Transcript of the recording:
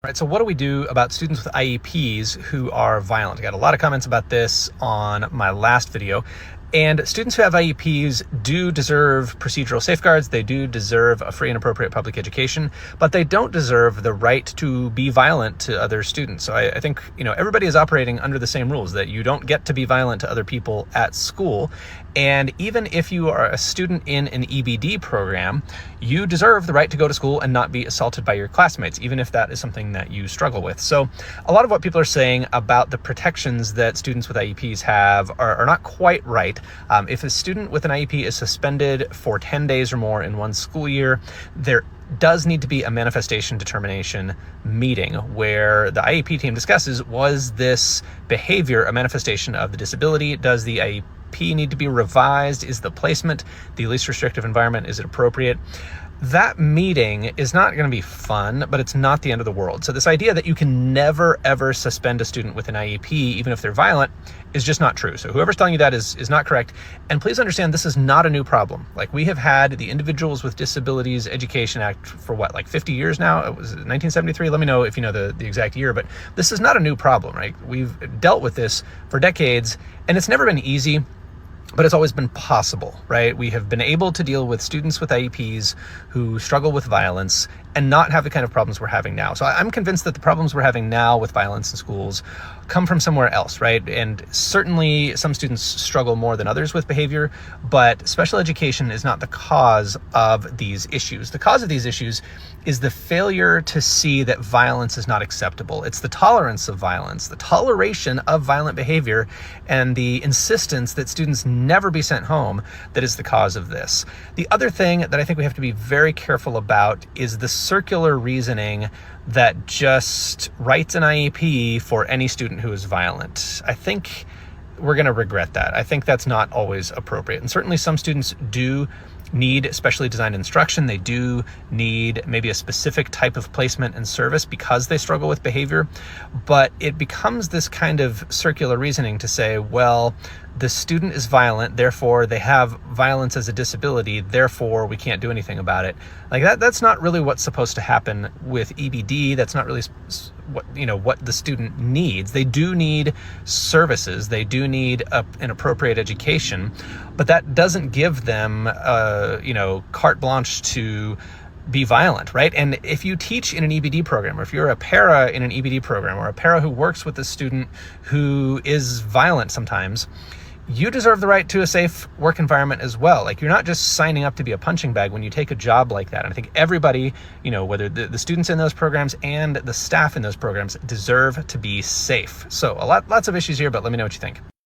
Right, so what do we do about students with IEPs who are violent? I got a lot of comments about this on my last video. And students who have IEPs do deserve procedural safeguards. They do deserve a free and appropriate public education, but they don't deserve the right to be violent to other students. So I think, everybody is operating under the same rules, that you don't get to be violent to other people at school. And even if you are a student in an EBD program, you deserve the right to go to school and not be assaulted by your classmates, even if that is something that you struggle with. So a lot of what people are saying about the protections that students with IEPs have are not quite right. If a student with an IEP is suspended for 10 days or more in one school year, there does need to be a manifestation determination meeting where the IEP team discusses, was this behavior a manifestation of the disability? Does the IEP need to be revised? Is the placement the least restrictive environment? Is it appropriate? That meeting is not going to be fun, but it's not the end of the world. So this idea that you can never, ever suspend a student with an IEP, even if they're violent, is just not true. So whoever's telling you that is not correct. And please understand, this is not a new problem. Like, we have had the Individuals with Disabilities Education Act for like 50 years now? It was 1973. Let me know if you know the exact year, but this is not a new problem, right? We've dealt with this for decades, and it's never been easy, but it's always been possible, right? We have been able to deal with students with IEPs who struggle with violence and not have the kind of problems we're having now. So I'm convinced that the problems we're having now with violence in schools come from somewhere else, right? And certainly some students struggle more than others with behavior, but special education is not the cause of these issues. The cause of these issues is the failure to see that violence is not acceptable. It's the tolerance of violence, the toleration of violent behavior, and the insistence that students never be sent home that is the cause of this. The other thing that I think we have to be very careful about is the circular reasoning that just writes an IEP for any student who is violent. I think we're going to regret that. I think that's not always appropriate. And certainly some students do need specially designed instruction. They do need maybe a specific type of placement and service because they struggle with behavior. But it becomes this kind of circular reasoning to say, well, the student is violent, therefore they have violence as a disability, therefore we can't do anything about it. Like that's not really what's supposed to happen with EBD. That's not really what the student needs. They do need services. They do need an appropriate education, but that doesn't give them carte blanche to be violent, right? And if you teach in an EBD program, or if you're a para in an EBD program, or a para who works with a student who is violent sometimes, you deserve the right to a safe work environment as well. Like, you're not just signing up to be a punching bag when you take a job like that. And I think everybody, whether the students in those programs and the staff in those programs, deserve to be safe. So lots of issues here, but let me know what you think.